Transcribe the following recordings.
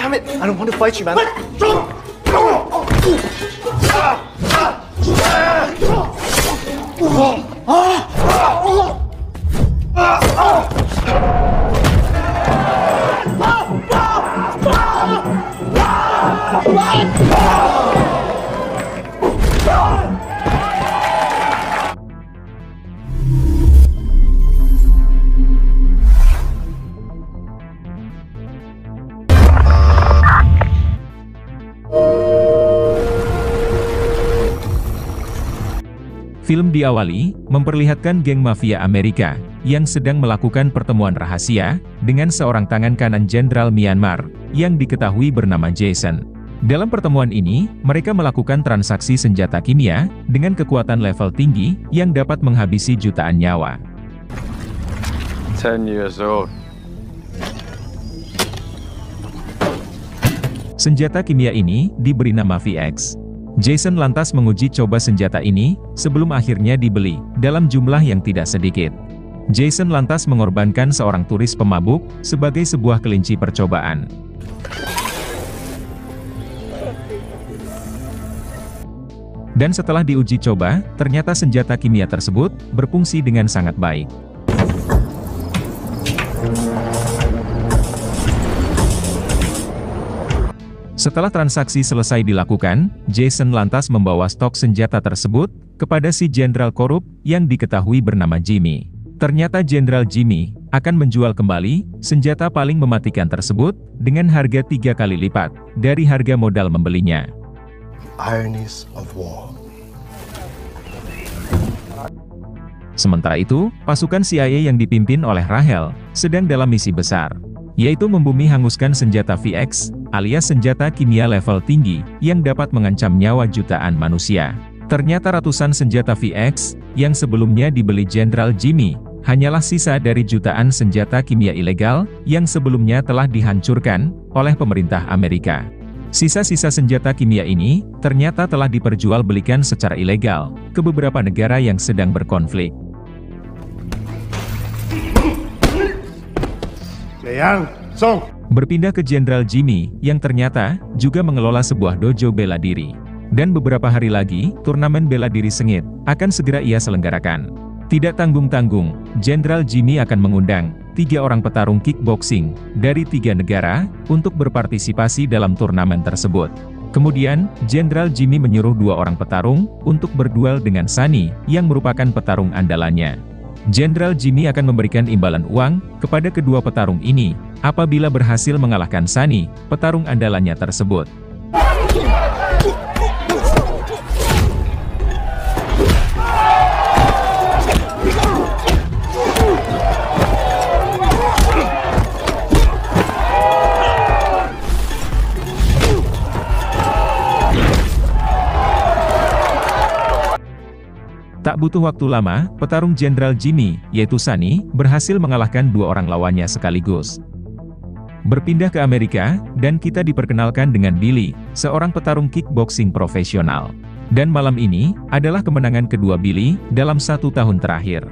Damn it! I don't want to fight you, man. Film diawali memperlihatkan geng mafia Amerika yang sedang melakukan pertemuan rahasia dengan seorang tangan kanan Jenderal Myanmar yang diketahui bernama Jason. Dalam pertemuan ini, mereka melakukan transaksi senjata kimia dengan kekuatan level tinggi yang dapat menghabisi jutaan nyawa. 10 years old. Senjata kimia ini diberi nama VX. Jason lantas menguji coba senjata ini sebelum akhirnya dibeli dalam jumlah yang tidak sedikit. Jason lantas mengorbankan seorang turis pemabuk sebagai sebuah kelinci percobaan. Dan setelah diuji coba, ternyata senjata kimia tersebut berfungsi dengan sangat baik. Setelah transaksi selesai dilakukan, Jason lantas membawa stok senjata tersebut kepada si jenderal korup yang diketahui bernama Jimmy. Ternyata Jenderal Jimmy akan menjual kembali senjata paling mematikan tersebut dengan harga 3 kali lipat dari harga modal membelinya. Ironies of war. Sementara itu, pasukan CIA yang dipimpin oleh Rahel sedang dalam misi besar, yaitu membumi hanguskan senjata VX, alias senjata kimia level tinggi, yang dapat mengancam nyawa jutaan manusia. Ternyata ratusan senjata VX, yang sebelumnya dibeli Jenderal Jimmy, hanyalah sisa dari jutaan senjata kimia ilegal, yang sebelumnya telah dihancurkan oleh pemerintah Amerika. Sisa-sisa senjata kimia ini, ternyata telah diperjualbelikan secara ilegal, ke beberapa negara yang sedang berkonflik. Berpindah ke Jenderal Jimmy, yang ternyata juga mengelola sebuah dojo bela diri. Dan beberapa hari lagi, turnamen bela diri sengit akan segera ia selenggarakan. Tidak tanggung-tanggung, Jenderal Jimmy akan mengundang 3 orang petarung kickboxing dari 3 negara untuk berpartisipasi dalam turnamen tersebut. Kemudian, Jenderal Jimmy menyuruh 2 orang petarung untuk berduel dengan Sunny, yang merupakan petarung andalannya. Jenderal Jimmy akan memberikan imbalan uang kepada kedua petarung ini apabila berhasil mengalahkan Sunny, petarung andalannya tersebut. Tak butuh waktu lama, petarung Jenderal Jimmy, yaitu Sunny, berhasil mengalahkan 2 orang lawannya sekaligus. Berpindah ke Amerika, dan kita diperkenalkan dengan Billy, seorang petarung kickboxing profesional. Dan malam ini, adalah kemenangan kedua Billy, dalam 1 tahun terakhir.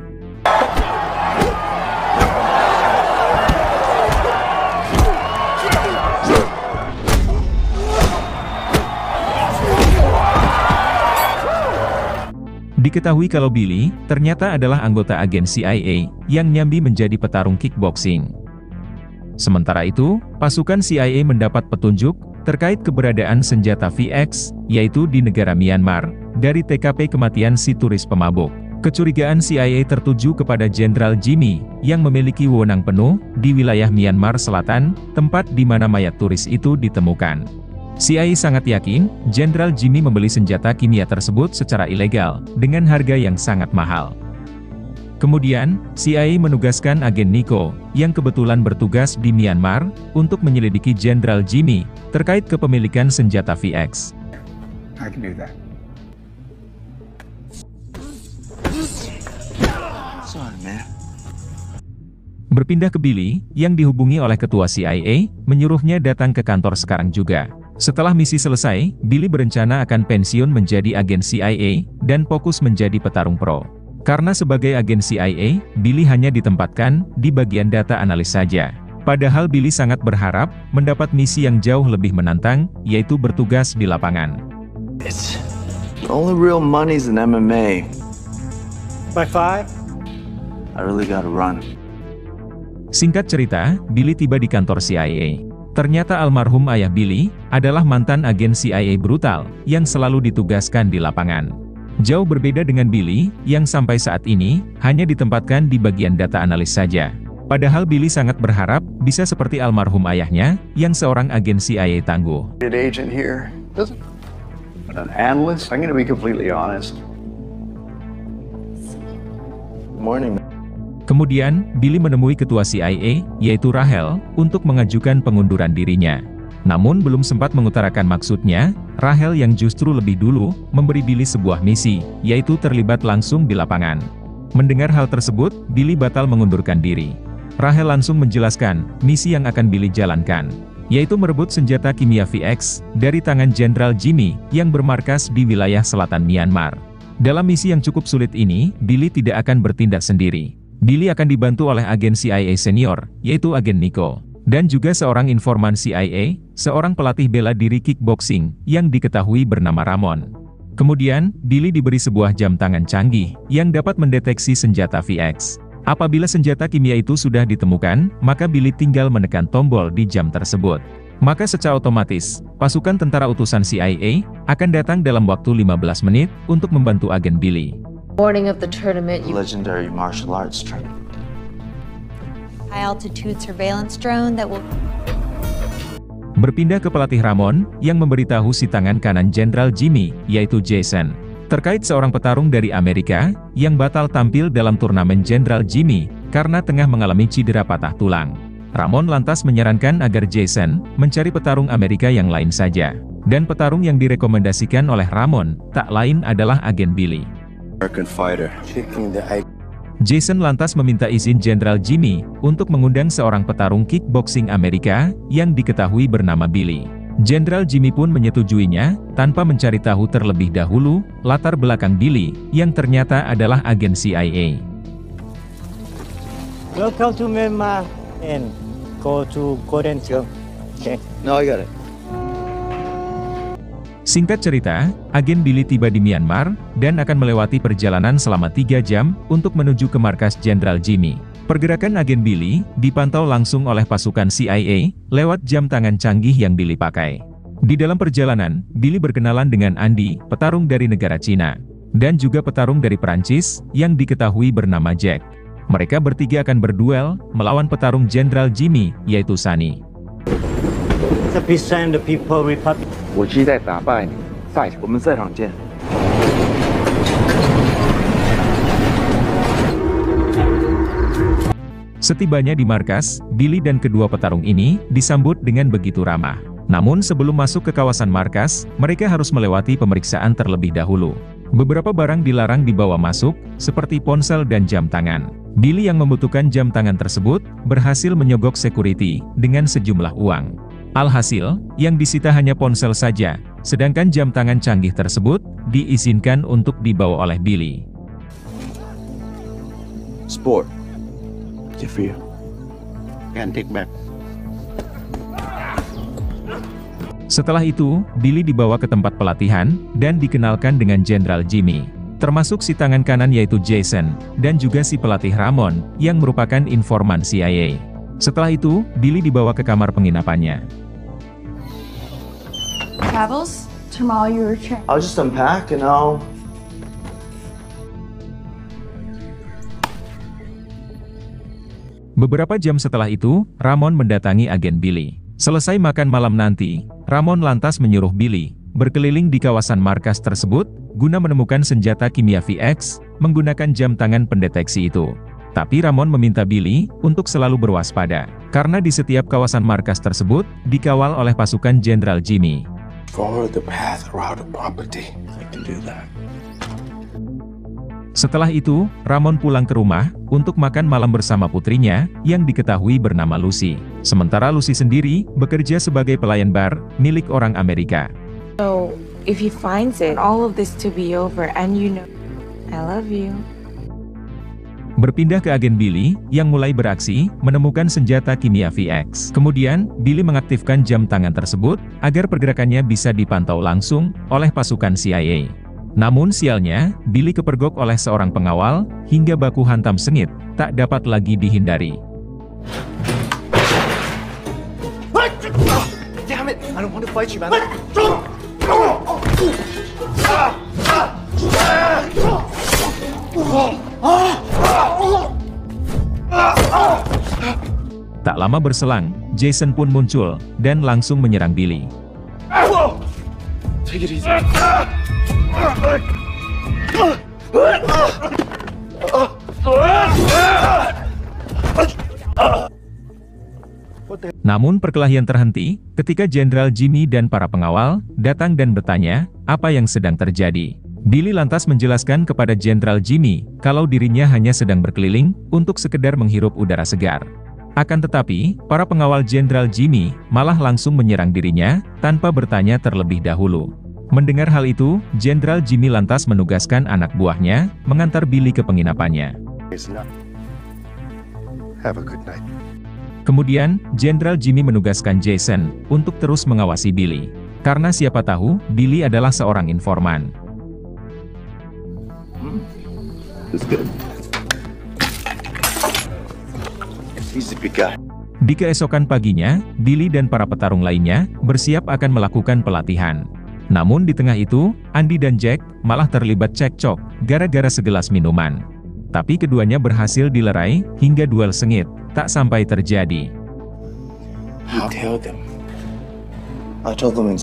Diketahui kalau Billy, ternyata adalah anggota agen CIA, yang nyambi menjadi petarung kickboxing. Sementara itu, pasukan CIA mendapat petunjuk, terkait keberadaan senjata VX, yaitu di negara Myanmar, dari TKP kematian si turis pemabuk. Kecurigaan CIA tertuju kepada Jenderal Jimmy, yang memiliki wewenang penuh, di wilayah Myanmar Selatan, tempat di mana mayat turis itu ditemukan. CIA sangat yakin, Jenderal Jimmy membeli senjata kimia tersebut secara ilegal, dengan harga yang sangat mahal. Kemudian, CIA menugaskan agen Nico, yang kebetulan bertugas di Myanmar, untuk menyelidiki Jenderal Jimmy, terkait kepemilikan senjata VX. I can do that. Sorry, man. Berpindah ke Billy, yang dihubungi oleh ketua CIA, menyuruhnya datang ke kantor sekarang juga. Setelah misi selesai, Billy berencana akan pensiun menjadi agen CIA, dan fokus menjadi petarung pro. Karena sebagai agen CIA, Billy hanya ditempatkan di bagian data analis saja. Padahal Billy sangat berharap mendapat misi yang jauh lebih menantang, yaitu bertugas di lapangan. It's the only real money's in MMA. By 5? I really gotta run. Singkat cerita, Billy tiba di kantor CIA. Ternyata almarhum ayah Billy adalah mantan agen CIA brutal yang selalu ditugaskan di lapangan. Jauh berbeda dengan Billy, yang sampai saat ini hanya ditempatkan di bagian data analis saja. Padahal Billy sangat berharap bisa seperti almarhum ayahnya, yang seorang agen CIA tangguh. An agent here. But an analyst? I'm going to be completely honest. Morning. Kemudian, Billy menemui ketua CIA, yaitu Rahel, untuk mengajukan pengunduran dirinya. Namun belum sempat mengutarakan maksudnya, Rahel yang justru lebih dulu memberi Billy sebuah misi, yaitu terlibat langsung di lapangan. Mendengar hal tersebut, Billy batal mengundurkan diri. Rahel langsung menjelaskan misi yang akan Billy jalankan, yaitu merebut senjata kimia VX dari tangan Jenderal Jimmy yang bermarkas di wilayah selatan Myanmar. Dalam misi yang cukup sulit ini, Billy tidak akan bertindak sendiri. Billy akan dibantu oleh agen CIA senior, yaitu agen Nico, dan juga seorang informan CIA, seorang pelatih bela diri kickboxing yang diketahui bernama Ramon. Kemudian, Billy diberi sebuah jam tangan canggih yang dapat mendeteksi senjata VX. Apabila senjata kimia itu sudah ditemukan, maka Billy tinggal menekan tombol di jam tersebut. Maka secara otomatis, pasukan tentara utusan CIA akan datang dalam waktu 15 menit untuk membantu agen Billy. Morning of the tournament, Legendary martial arts training. high-altitude surveillance drone that will... Berpindah ke pelatih Ramon, yang memberitahu si tangan kanan Jenderal Jimmy, yaitu Jason, terkait seorang petarung dari Amerika, yang batal tampil dalam turnamen Jenderal Jimmy, karena tengah mengalami cedera patah tulang. Ramon lantas menyarankan agar Jason mencari petarung Amerika yang lain saja. Dan petarung yang direkomendasikan oleh Ramon, tak lain adalah agen Billy. American fighter. Jason lantas meminta izin Jenderal Jimmy untuk mengundang seorang petarung kickboxing Amerika yang diketahui bernama Billy. Jenderal Jimmy pun menyetujuinya tanpa mencari tahu terlebih dahulu latar belakang Billy yang ternyata adalah agen CIA. Welcome to Myanmar and go to Golden Jump. Okay. No, I got it. Singkat cerita, agen Billy tiba di Myanmar dan akan melewati perjalanan selama 3 jam untuk menuju ke markas Jenderal Jimmy. Pergerakan agen Billy dipantau langsung oleh pasukan CIA lewat jam tangan canggih yang Billy pakai. Di dalam perjalanan, Billy berkenalan dengan Andy, petarung dari negara Cina, dan juga petarung dari Perancis yang diketahui bernama Jack. Mereka bertiga akan berduel melawan petarung Jenderal Jimmy, yaitu Sunny. The peace and the people republic. 我期待打败你，赛场我们赛场见。Setibanya di markas, Billy dan kedua petarung ini disambut dengan begitu ramah. Namun sebelum masuk ke kawasan markas, mereka harus melewati pemeriksaan terlebih dahulu. Beberapa barang dilarang dibawa masuk, seperti ponsel dan jam tangan. Billy yang membutuhkan jam tangan tersebut, berhasil menyogok security dengan sejumlah uang. Alhasil, yang disita hanya ponsel saja, sedangkan jam tangan canggih tersebut, diizinkan untuk dibawa oleh Billy. Sport. Good for you. can take back. Setelah itu, Billy dibawa ke tempat pelatihan, dan dikenalkan dengan Jenderal Jimmy. Termasuk si tangan kanan yaitu Jason, dan juga si pelatih Ramon, yang merupakan informan CIA. Setelah itu, Billy dibawa ke kamar penginapannya. Travels? Tomorrow you return. I'll just unpack and I'll... Beberapa jam setelah itu, Ramon mendatangi agen Billy. Selesai makan malam nanti, Ramon lantas menyuruh Billy berkeliling di kawasan markas tersebut, guna menemukan senjata kimia VX, menggunakan jam tangan pendeteksi itu. Tapi Ramon meminta Billy untuk selalu berwaspada, karena di setiap kawasan markas tersebut, dikawal oleh pasukan Jenderal Jimmy. Follow the path around the property. I can do that. Setelah itu, Ramon pulang ke rumah untuk makan malam bersama putrinya yang diketahui bernama Lucy. Sementara Lucy sendiri bekerja sebagai pelayan bar milik orang Amerika. So, if he finds it, all of this to be over, and you know, I love you. Berpindah ke agen Billy, yang mulai beraksi, menemukan senjata kimia VX. Kemudian, Billy mengaktifkan jam tangan tersebut, agar pergerakannya bisa dipantau langsung, oleh pasukan CIA. Namun sialnya, Billy kepergok oleh seorang pengawal, hingga baku hantam sengit, tak dapat lagi dihindari. Damn it! I don't want to fight you, man. Tak lama berselang, Jason pun muncul, dan langsung menyerang Billy. Take it easy. Namun perkelahian terhenti, ketika Jenderal Jimmy dan para pengawal, datang dan bertanya, apa yang sedang terjadi. Billy lantas menjelaskan kepada Jenderal Jimmy, kalau dirinya hanya sedang berkeliling, untuk sekedar menghirup udara segar. Akan tetapi, para pengawal Jenderal Jimmy, malah langsung menyerang dirinya, tanpa bertanya terlebih dahulu. Mendengar hal itu, Jenderal Jimmy lantas menugaskan anak buahnya, mengantar Billy ke penginapannya. Have a good night. Kemudian, Jenderal Jimmy menugaskan Jason, untuk terus mengawasi Billy. Karena siapa tahu, Billy adalah seorang informan. It's good. He's a good guy. Di keesokan paginya, Billy dan para petarung lainnya, bersiap akan melakukan pelatihan. Namun di tengah itu, Andy dan Jack, malah terlibat cekcok, gara-gara segelas minuman. Tapi keduanya berhasil dilerai, hingga duel sengit, tak sampai terjadi. You tell them. I told them.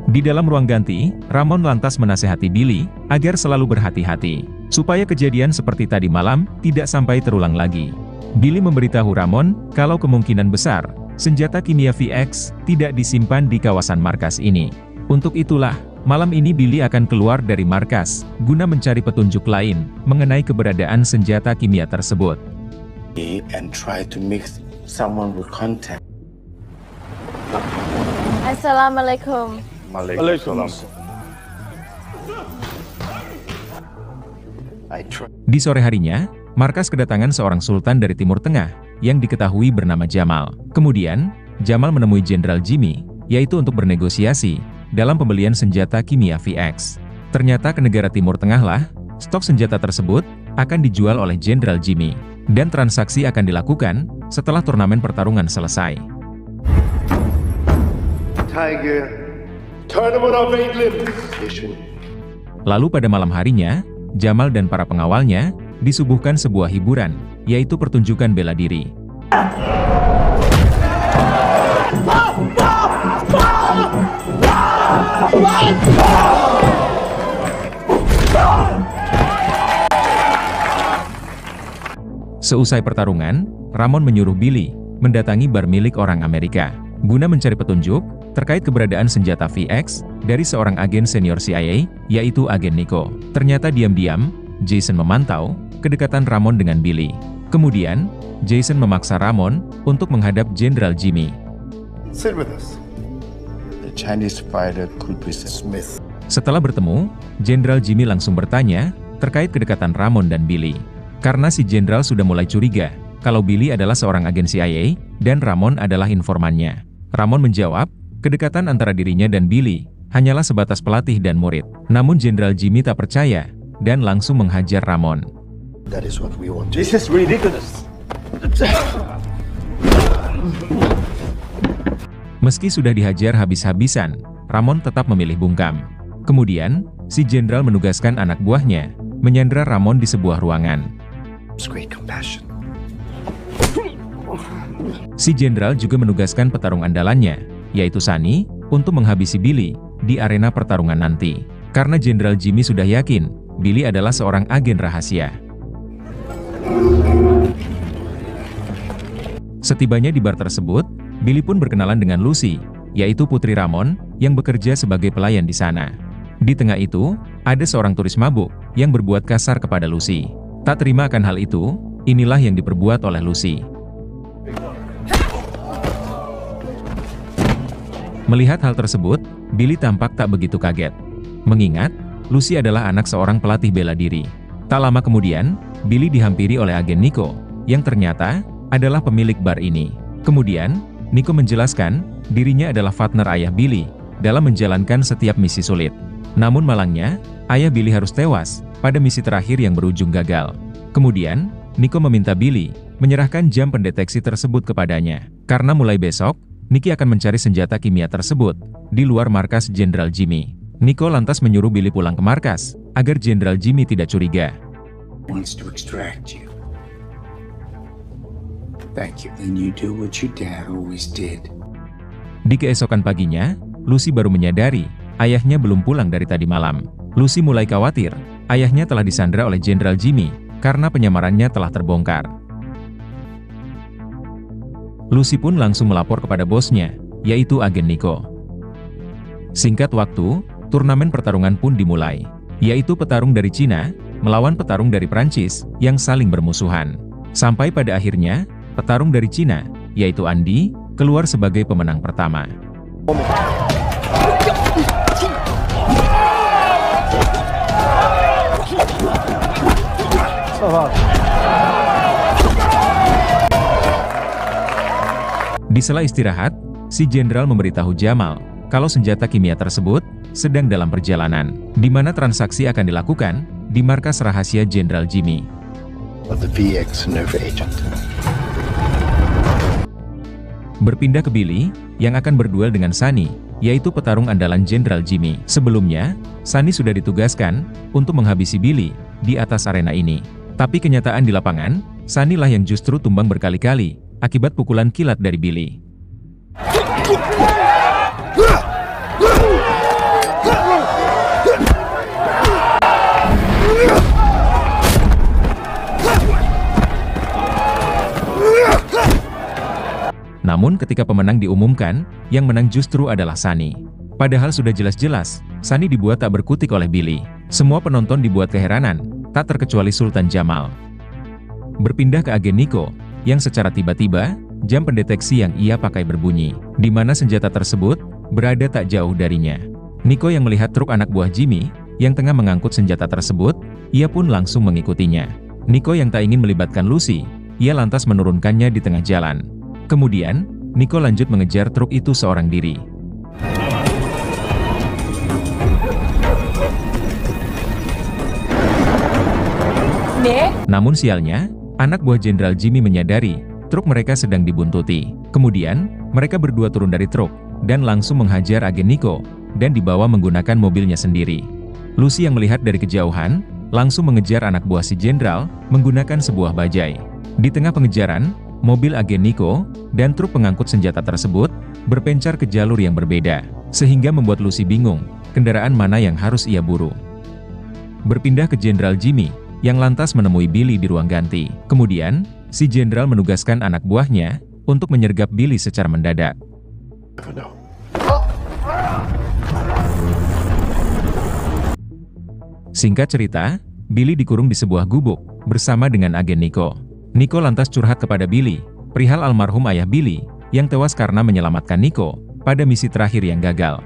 Di dalam ruang ganti, Ramon lantas menasehati Billy, agar selalu berhati-hati, supaya kejadian seperti tadi malam, tidak sampai terulang lagi. Billy memberitahu Ramon, kalau kemungkinan besar, senjata kimia VX, tidak disimpan di kawasan markas ini. Untuk itulah, malam ini Billy akan keluar dari markas, guna mencari petunjuk lain, mengenai keberadaan senjata kimia tersebut. And try to mix someone with contact. Assalamualaikum. Waalaikumsalam. Di sore harinya, markas kedatangan seorang sultan dari Timur Tengah, yang diketahui bernama Jamal. Kemudian, Jamal menemui Jenderal Jimmy, yaitu untuk bernegosiasi, dalam pembelian senjata kimia VX. Ternyata ke negara Timur Tengah lah, stok senjata tersebut, akan dijual oleh Jenderal Jimmy. Dan transaksi akan dilakukan, setelah turnamen pertarungan selesai. Tiger, tournament of England. Lalu pada malam harinya, Jamal dan para pengawalnya, disuguhkan sebuah hiburan, yaitu pertunjukan bela diri. Seusai pertarungan, Ramon menyuruh Billy, mendatangi bar milik orang Amerika, guna mencari petunjuk, terkait keberadaan senjata VX, dari seorang agen senior CIA, yaitu agen Nico. Ternyata diam-diam, Jason memantau, kedekatan Ramon dengan Billy. Kemudian, Jason memaksa Ramon, untuk menghadap Jenderal Jimmy. Sit with us. The Chinese fighter could be Smith. Setelah bertemu, Jenderal Jimmy langsung bertanya, terkait kedekatan Ramon dan Billy. Karena si Jenderal sudah mulai curiga, kalau Billy adalah seorang agen CIA, dan Ramon adalah informannya. Ramon menjawab, kedekatan antara dirinya dan Billy, hanyalah sebatas pelatih dan murid. Namun Jenderal Jimmy tak percaya, dan langsung menghajar Ramon. That is what we want. This is ridiculous. Meski sudah dihajar habis-habisan, Ramon tetap memilih bungkam. Kemudian, si Jenderal menugaskan anak buahnya, menyandra Ramon di sebuah ruangan. Great compassion. Si Jenderal juga menugaskan petarung andalannya, yaitu Sunny, untuk menghabisi Billy, di arena pertarungan nanti. Karena Jenderal Jimmy sudah yakin, Billy adalah seorang agen rahasia. Setibanya di bar tersebut, Billy pun berkenalan dengan Lucy, yaitu putri Ramon, yang bekerja sebagai pelayan di sana. Di tengah itu, ada seorang turis mabuk, yang berbuat kasar kepada Lucy. Tak terima akan hal itu, inilah yang diperbuat oleh Lucy. Melihat hal tersebut, Billy tampak tak begitu kaget. Mengingat, Lucy adalah anak seorang pelatih bela diri. Tak lama kemudian, Billy dihampiri oleh agen Nico, yang ternyata adalah pemilik bar ini. Kemudian, Nico menjelaskan, dirinya adalah partner ayah Billy, dalam menjalankan setiap misi sulit. Namun malangnya, ayah Billy harus tewas, pada misi terakhir yang berujung gagal. Kemudian, Nico meminta Billy, menyerahkan jam pendeteksi tersebut kepadanya. Karena mulai besok, Nicky akan mencari senjata kimia tersebut, di luar markas Jenderal Jimmy. Nico lantas menyuruh Billy pulang ke markas, agar Jenderal Jimmy tidak curiga. Wants to extract you. Thank you. Then you do what your dad always did. Di keesokan paginya, Lucy baru menyadari, ayahnya belum pulang dari tadi malam. Lucy mulai khawatir, ayahnya telah disandra oleh Jenderal Jimmy, karena penyamarannya telah terbongkar. Lucy pun langsung melapor kepada bosnya, yaitu agen Nico. Singkat waktu, turnamen pertarungan pun dimulai, yaitu petarung dari Cina, melawan petarung dari Prancis, yang saling bermusuhan. Sampai pada akhirnya, petarung dari Cina, yaitu Andy, keluar sebagai pemenang pertama. Di sela istirahat, si jenderal memberitahu Jamal, kalau senjata kimia tersebut sedang dalam perjalanan, di mana transaksi akan dilakukan di markas rahasia Jenderal Jimmy. The VX Nova agent. Berpindah ke Billy, yang akan berduel dengan Sunny, yaitu petarung andalan Jenderal Jimmy. Sebelumnya, Sunny sudah ditugaskan untuk menghabisi Billy di atas arena ini. Tapi kenyataan di lapangan, Sunny lah yang justru tumbang berkali-kali akibat pukulan kilat dari Billy. Namun ketika pemenang diumumkan, yang menang justru adalah Sunny. Padahal sudah jelas-jelas, Sunny dibuat tak berkutik oleh Billy. Semua penonton dibuat keheranan, tak terkecuali Sultan Jamal. Berpindah ke agen Nico, yang secara tiba-tiba, jam pendeteksi yang ia pakai berbunyi, di mana senjata tersebut berada tak jauh darinya. Nico yang melihat truk anak buah Jimmy, yang tengah mengangkut senjata tersebut, ia pun langsung mengikutinya. Nico yang tak ingin melibatkan Lucy, ia lantas menurunkannya di tengah jalan. Kemudian, Nico lanjut mengejar truk itu seorang diri. Namun sialnya, anak buah Jenderal Jimmy menyadari, truk mereka sedang dibuntuti. Kemudian, mereka berdua turun dari truk, dan langsung menghajar agen Nico, dan dibawa menggunakan mobilnya sendiri. Lucy yang melihat dari kejauhan, langsung mengejar anak buah si Jenderal, menggunakan sebuah bajai. Di tengah pengejaran, mobil agen Nico, dan truk pengangkut senjata tersebut, berpencar ke jalur yang berbeda, sehingga membuat Lucy bingung, kendaraan mana yang harus ia buru. Berpindah ke Jenderal Jimmy, yang lantas menemui Billy di ruang ganti. Kemudian, si jenderal menugaskan anak buahnya untuk menyergap Billy secara mendadak. Singkat cerita, Billy dikurung di sebuah gubuk bersama dengan agen Nico. Nico lantas curhat kepada Billy, perihal almarhum ayah Billy, yang tewas karena menyelamatkan Nico pada misi terakhir yang gagal.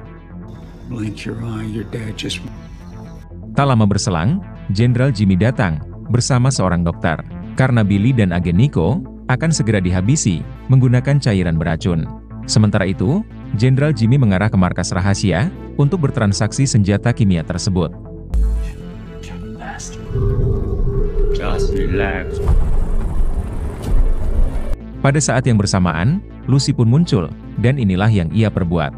Tak lama berselang, Jenderal Jimmy datang, bersama seorang dokter, karena Billy dan agen Nico akan segera dihabisi, menggunakan cairan beracun. Sementara itu, Jenderal Jimmy mengarah ke markas rahasia, untuk bertransaksi senjata kimia tersebut. Pada saat yang bersamaan, Lucy pun muncul, dan inilah yang ia perbuat.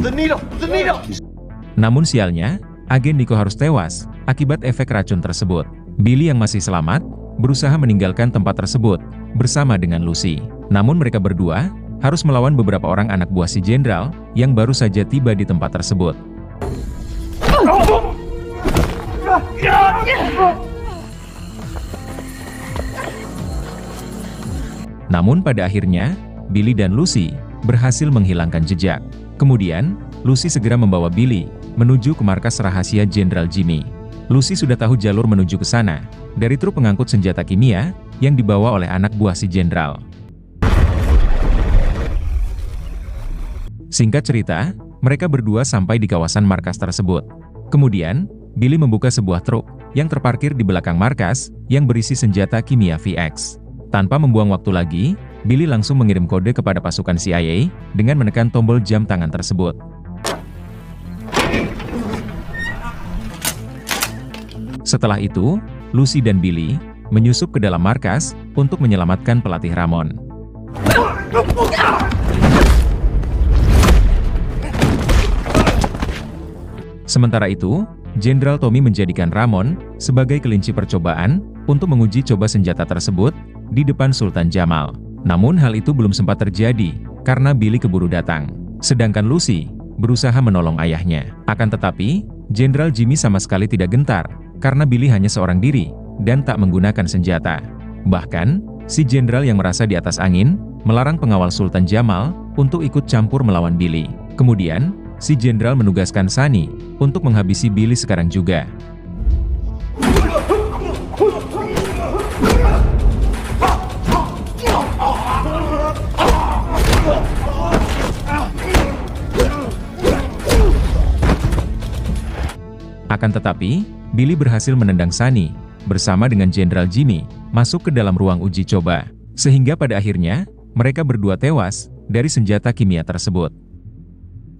The needle! Namun sialnya, agen Nico harus tewas, akibat efek racun tersebut. Billy yang masih selamat, berusaha meninggalkan tempat tersebut, bersama dengan Lucy. Namun mereka berdua, harus melawan beberapa orang anak buah si jenderal, yang baru saja tiba di tempat tersebut. Namun pada akhirnya, Billy dan Lucy, berhasil menghilangkan jejak. Kemudian, Lucy segera membawa Billy, menuju ke markas rahasia Jenderal Jimmy. Lucy sudah tahu jalur menuju ke sana, dari truk pengangkut senjata kimia, yang dibawa oleh anak buah si jenderal. Singkat cerita, mereka berdua sampai di kawasan markas tersebut. Kemudian, Billy membuka sebuah truk yang terparkir di belakang markas yang berisi senjata kimia VX. Tanpa membuang waktu lagi, Billy langsung mengirim kode kepada pasukan CIA dengan menekan tombol jam tangan tersebut. Setelah itu, Lucy dan Billy menyusup ke dalam markas untuk menyelamatkan pelatih Ramon. Sementara itu, Jenderal Tommy menjadikan Ramon sebagai kelinci percobaan untuk menguji coba senjata tersebut di depan Sultan Jamal. Namun hal itu belum sempat terjadi karena Billy keburu datang. Sedangkan Lucy berusaha menolong ayahnya. Akan tetapi, Jenderal Jimmy sama sekali tidak gentar karena Billy hanya seorang diri dan tak menggunakan senjata. Bahkan, si jenderal yang merasa di atas angin melarang pengawal Sultan Jamal untuk ikut campur melawan Billy. Kemudian, si jenderal menugaskan Sunny untuk menghabisi Billy sekarang juga. Akan tetapi, Billy berhasil menendang Sunny bersama dengan Jenderal Jimmy masuk ke dalam ruang uji coba, sehingga pada akhirnya mereka berdua tewas dari senjata kimia tersebut.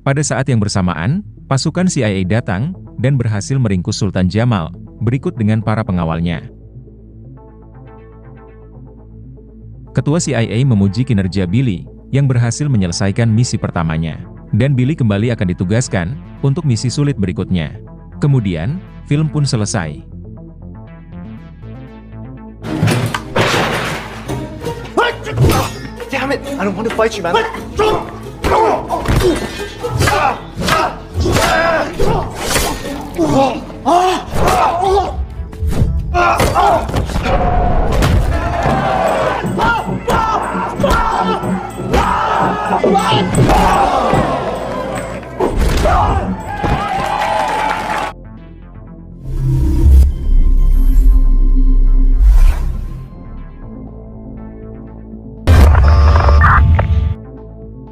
Pada saat yang bersamaan, pasukan CIA datang dan berhasil meringkus Sultan Jamal berikut dengan para pengawalnya. Ketua CIA memuji kinerja Billy yang berhasil menyelesaikan misi pertamanya, dan Billy kembali akan ditugaskan untuk misi sulit berikutnya. Kemudian, film pun selesai. Damn it! I don't want to fight you, man.